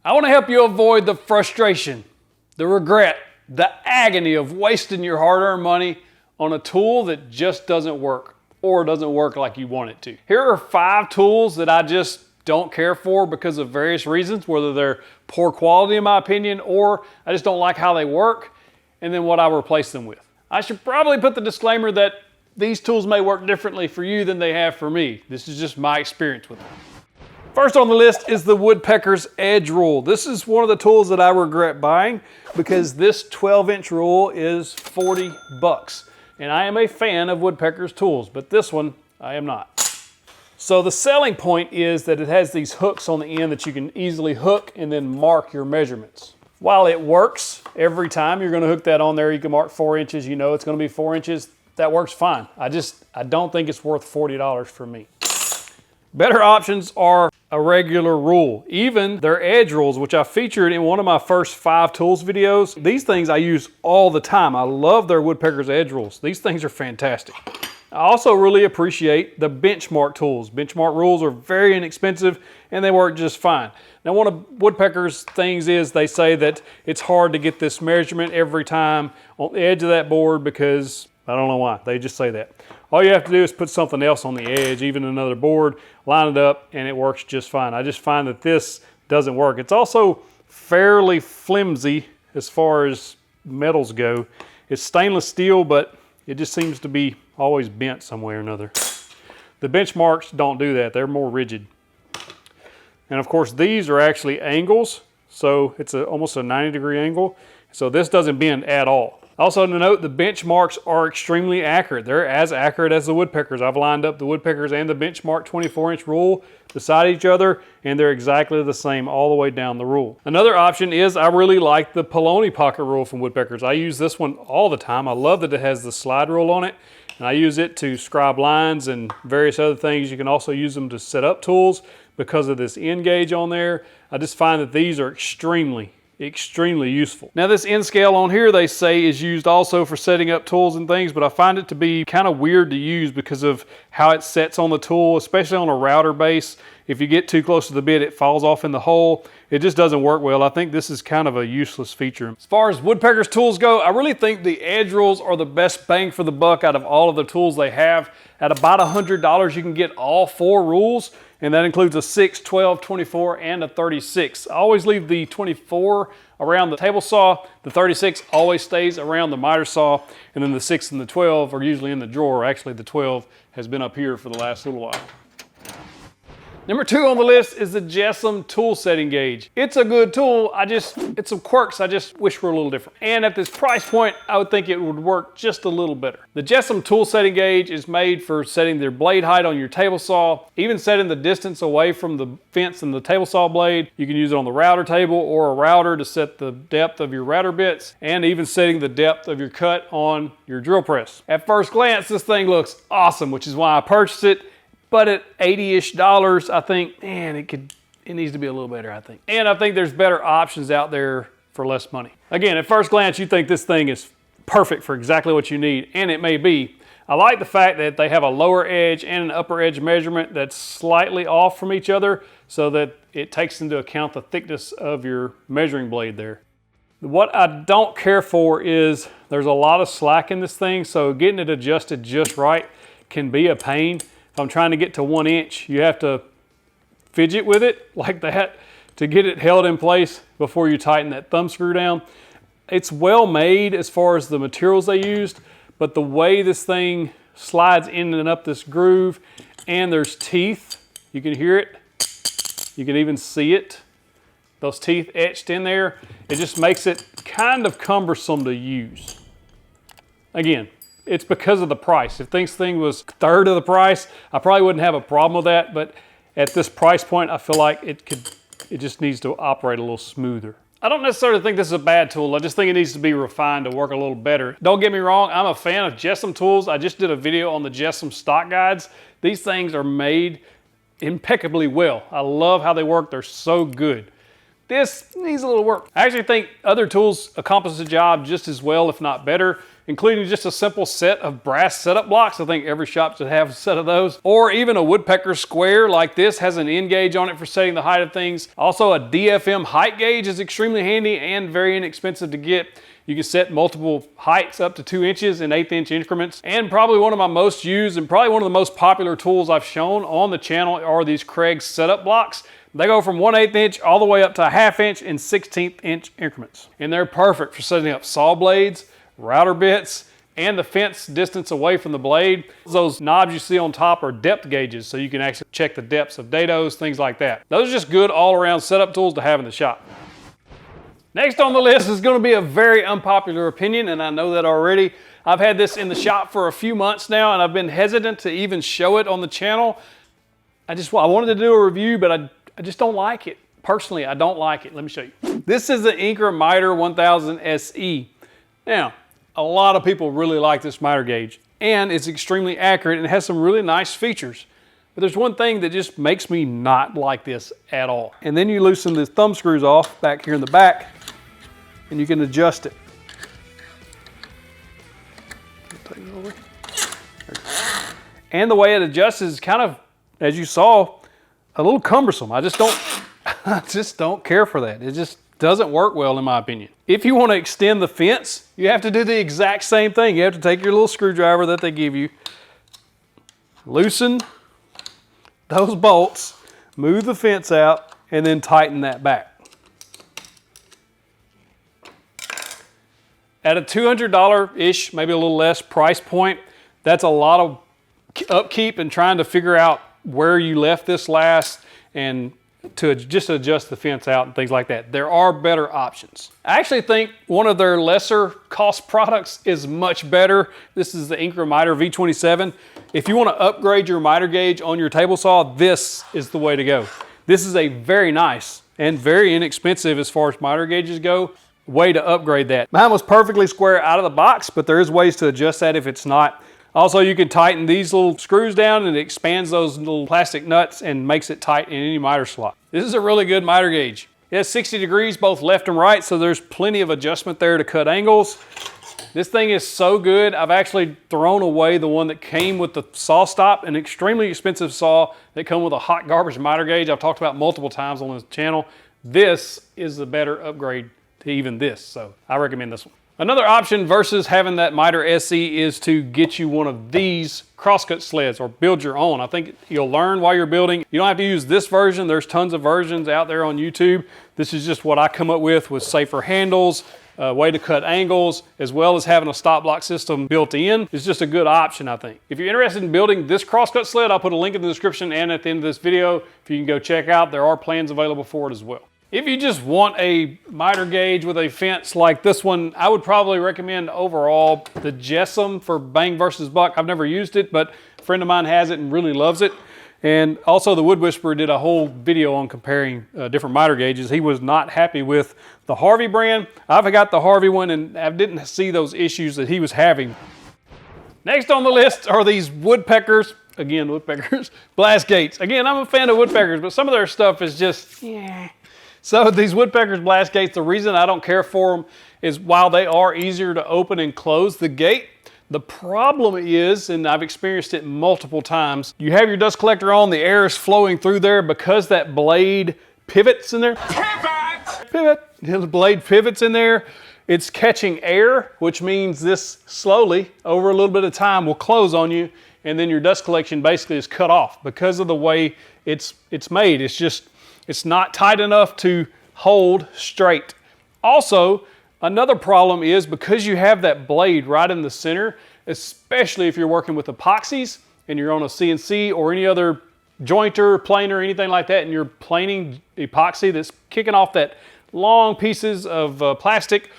I want to help you avoid the frustration, the regret, the agony of wasting your hard-earned money on a tool that just doesn't work or doesn't work like you want it to. Here are 5 tools that I just don't care for because of various reasons, whether they're poor quality in my opinion, or I just don't like how they work, and then what I replace them with. I should probably put the disclaimer that these tools may work differently for you than they have for me. This is just my experience with them. First on the list is the Woodpeckers Edge Rule. This is one of the tools that I regret buying because this 12-inch rule is 40 bucks. And I am a fan of Woodpeckers tools, but this one I am not. So the selling point is that it has these hooks on the end that you can easily hook and then mark your measurements. While it works every time you're going to hook that on there, you can mark 4 inches, you know it's going to be 4 inches. That works fine. I don't think it's worth $40 for me. Better options are a regular rule. Even their edge rules, which I featured in one of my first 5 tools videos. These things I use all the time. I love their Woodpeckers edge rules. These things are fantastic. I also really appreciate the benchmark tools. Benchmark rules are very inexpensive and they work just fine. Now one of Woodpecker's things is they say that it's hard to get this measurement every time on the edge of that board because I don't know why, they just say that. All you have to do is put something else on the edge, even another board, line it up, and it works just fine. I just find that this doesn't work. It's also fairly flimsy as far as metals go. It's stainless steel, but it just seems to be always bent some way or another. The benchmarks don't do that. They're more rigid. And of course, these are actually angles, so it's almost a 90-degree angle. So this doesn't bend at all. Also to note, the benchmarks are extremely accurate. They're as accurate as the Woodpeckers. I've lined up the Woodpeckers and the benchmark 24-inch rule beside each other, and they're exactly the same all the way down the rule. Another option is I really like the Poloni pocket rule from Woodpeckers. I use this one all the time. I love that it has the slide rule on it, and I use it to scribe lines and various other things. You can also use them to set up tools because of this end gauge on there. I just find that these are extremely useful. Now this end scale on here they say is used also for setting up tools and things, but I find it to be kind of weird to use because of how it sets on the tool, especially on a router base. If you get too close to the bit, it falls off in the hole. It just doesn't work well. I think this is kind of a useless feature. As far as Woodpeckers tools go, I really think the edge rules are the best bang for the buck out of all of the tools they have. At about $100, you can get all 4 rules, and that includes a 6, 12, 24, and a 36. I always leave the 24 around the table saw. The 36 always stays around the miter saw, and then the 6 and the 12 are usually in the drawer. Actually, the 12 has been up here for the last little while. Number 2 on the list is the Jessem tool setting gauge. It's a good tool, it's some quirks I just wish were a little different. And at this price point, I would think it would work just a little better. The Jessem tool setting gauge is made for setting their blade height on your table saw, even setting the distance away from the fence and the table saw blade. You can use it on the router table or a router to set the depth of your router bits, and even setting the depth of your cut on your drill press. At first glance, this thing looks awesome, which is why I purchased it. But at $80-ish, I think, man, it needs to be a little better, I think. And I think there's better options out there for less money. Again, at first glance, you think this thing is perfect for exactly what you need, and it may be. I like the fact that they have a lower edge and an upper edge measurement that's slightly off from each other so that it takes into account the thickness of your measuring blade there. What I don't care for is there's a lot of slack in this thing, so getting it adjusted just right can be a pain. If I'm trying to get to 1 inch, you have to fidget with it like that to get it held in place before you tighten that thumb screw down. It's well made as far as the materials they used, but the way this thing slides in and up this groove, and there's teeth, you can hear it, you can even see it, those teeth etched in there, it just makes it kind of cumbersome to use. Again, it's because of the price. If this thing was a third of the price, I probably wouldn't have a problem with that, but at this price point, I feel like it just needs to operate a little smoother. I don't necessarily think this is a bad tool. I just think it needs to be refined to work a little better. Don't get me wrong, I'm a fan of Jessem tools. I just did a video on the Jessem stock guides. These things are made impeccably well. I love how they work. They're so good. This needs a little work. I actually think other tools accomplish the job just as well, if not better. including just a simple set of brass setup blocks. I think every shop should have a set of those. Or even a Woodpecker square like this has an end gauge on it for setting the height of things. Also, a DFM height gauge is extremely handy and very inexpensive to get. You can set multiple heights up to 2 inches in 1/8 inch increments. And probably one of my most used and probably one of the most popular tools I've shown on the channel are these Craig setup blocks. They go from 1/8 inch all the way up to 1/2 inch in 1/16 inch increments. And they're perfect for setting up saw blades, router bits, and the fence distance away from the blade. Those knobs you see on top are depth gauges, so you can actually check the depths of dados, things like that. Those are just good all-around setup tools to have in the shop. Next on the list is going to be a very unpopular opinion, and I know that already. I've had this in the shop for a few months now, and I've been hesitant to even show it on the channel. I wanted to do a review, but I just don't like it. Personally, I don't like it. Let me show you. This is the Incra Miter 1000 SE. Now, a lot of people really like this miter gauge, and it's extremely accurate and it has some really nice features. But there's one thing that just makes me not like this at all. And then you loosen the thumb screws off back here in the back, and you can adjust it. And the way it adjusts is kind of, as you saw, a little cumbersome. I just don't care for that. It just doesn't work well in my opinion. If you want to extend the fence, you have to do the exact same thing. You have to take your little screwdriver that they give you, loosen those bolts, move the fence out, and then tighten that back. At a $200-ish, maybe a little less price point, that's a lot of upkeep and trying to figure out where you left this last and to just adjust the fence out and things like that. There are better options. I actually think one of their lesser cost products is much better. This is the Incra Miter V27. If you want to upgrade your miter gauge on your table saw, this is the way to go. This is a very nice and very inexpensive as far as miter gauges go way to upgrade that. Mine was perfectly square out of the box, but there is ways to adjust that if it's not. Also, you can tighten these little screws down and it expands those little plastic nuts and makes it tight in any miter slot. This is a really good miter gauge. It has 60 degrees both left and right, so there's plenty of adjustment there to cut angles. This thing is so good, I've actually thrown away the one that came with the saw stop, an extremely expensive saw that come with a hot garbage miter gauge I've talked about multiple times on this channel. This is the better upgrade to even this, so I recommend this one. Another option versus having that Miter SE is to get you one of these crosscut sleds or build your own. I think you'll learn while you're building. You don't have to use this version. There's tons of versions out there on YouTube. This is just what I come up with safer handles, a way to cut angles, as well as having a stop block system built in. It's just a good option, I think. If you're interested in building this crosscut sled, I'll put a link in the description and at the end of this video. If you can go check out, there are plans available for it as well. If you just want a miter gauge with a fence like this one, I would probably recommend overall the Jessem for Bang vs. Buck. I've never used it, but a friend of mine has it and really loves it. And also the Wood Whisperer did a whole video on comparing different miter gauges. He was not happy with the Harvey brand. I've got the Harvey one and I didn't see those issues that he was having. Next on the list are these Woodpeckers. Again, Woodpeckers, blast gates. Again, I'm a fan of Woodpeckers, but some of their stuff is just, yeah. So these Woodpeckers blast gates, the reason I don't care for them is while they are easier to open and close the gate, the problem is, and I've experienced it multiple times, you have your dust collector on, the air is flowing through there because that blade pivots in there. Pivot! The blade pivots in there. It's catching air, which means this slowly, over a little bit of time, will close on you, and then your dust collection basically is cut off because of the way it's made. It's not tight enough to hold straight. Also, another problem is because you have that blade right in the center, especially if you're working with epoxies and you're on a CNC or any other jointer, planer, anything like that, and you're planing epoxy that's kicking off that long pieces of plastic,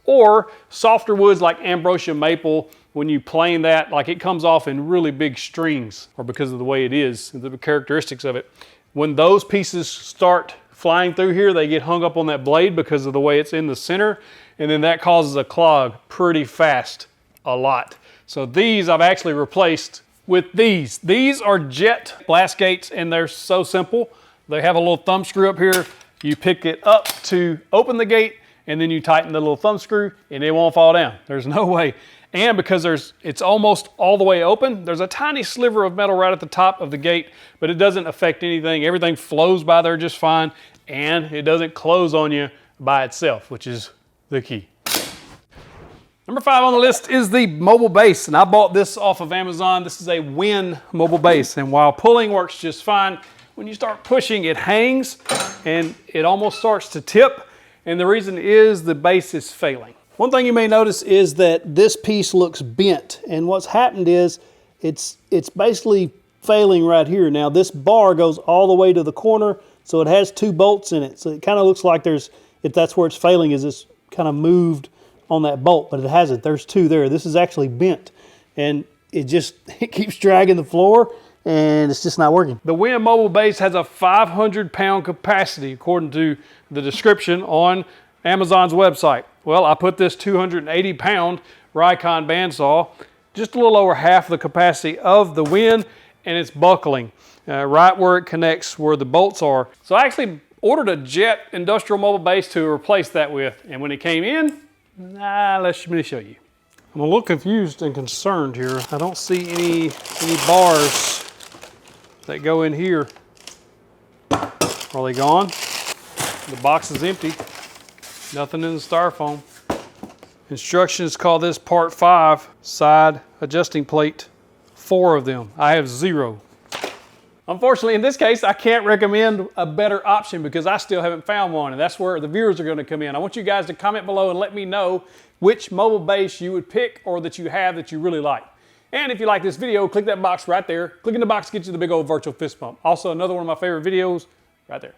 or softer woods like ambrosia maple, when you plane that, like it comes off in really big strings, or because of the way it is, the characteristics of it. When those pieces start flying through here, they get hung up on that blade because of the way it's in the center, and then that causes a clog pretty fast, a lot. So these I've actually replaced with these. These are jet blast gates, and they're so simple. They have a little thumb screw up here. You pick it up to open the gate, and then you tighten the little thumb screw and it won't fall down. There's no way. And because it's almost all the way open, there's a tiny sliver of metal right at the top of the gate, but it doesn't affect anything. Everything flows by there just fine, and it doesn't close on you by itself, which is the key. Number 5 on the list is the mobile base, and I bought this off of Amazon. This is a Win mobile base, and while pulling works just fine, when you start pushing, it hangs and it almost starts to tip, and the reason is the base is failing. One thing you may notice is that this piece looks bent, and what's happened is it's basically failing right here. Now this bar goes all the way to the corner, so it has 2 bolts in it, so it kind of looks like if that's where it's failing, is it's kind of moved on that bolt, but it hasn't. There's 2 there. This is actually bent, and it keeps dragging the floor, and it's just not working. The Win mobile base has a 500-pound capacity according to the description on Amazon's website. Well, I put this 280-pound Rikon bandsaw, just a little over half the capacity of the Win, and it's buckling right where it connects where the bolts are. So I actually ordered a Jet industrial mobile base to replace that with, and when it came in, let me show you. I'm a little confused and concerned here. I don't see any bars that go in here. Are they gone? The box is empty. Nothing in the styrofoam. Instructions call this part 5, side adjusting plate. 4 of them. I have 0. Unfortunately, in this case, I can't recommend a better option because I still haven't found one, and that's where the viewers are going to come in. I want you guys to comment below and let me know which mobile base you would pick or that you have that you really like. And if you like this video, click that box right there. Clicking the box gets you the big old virtual fist bump. Also, another one of my favorite videos right there.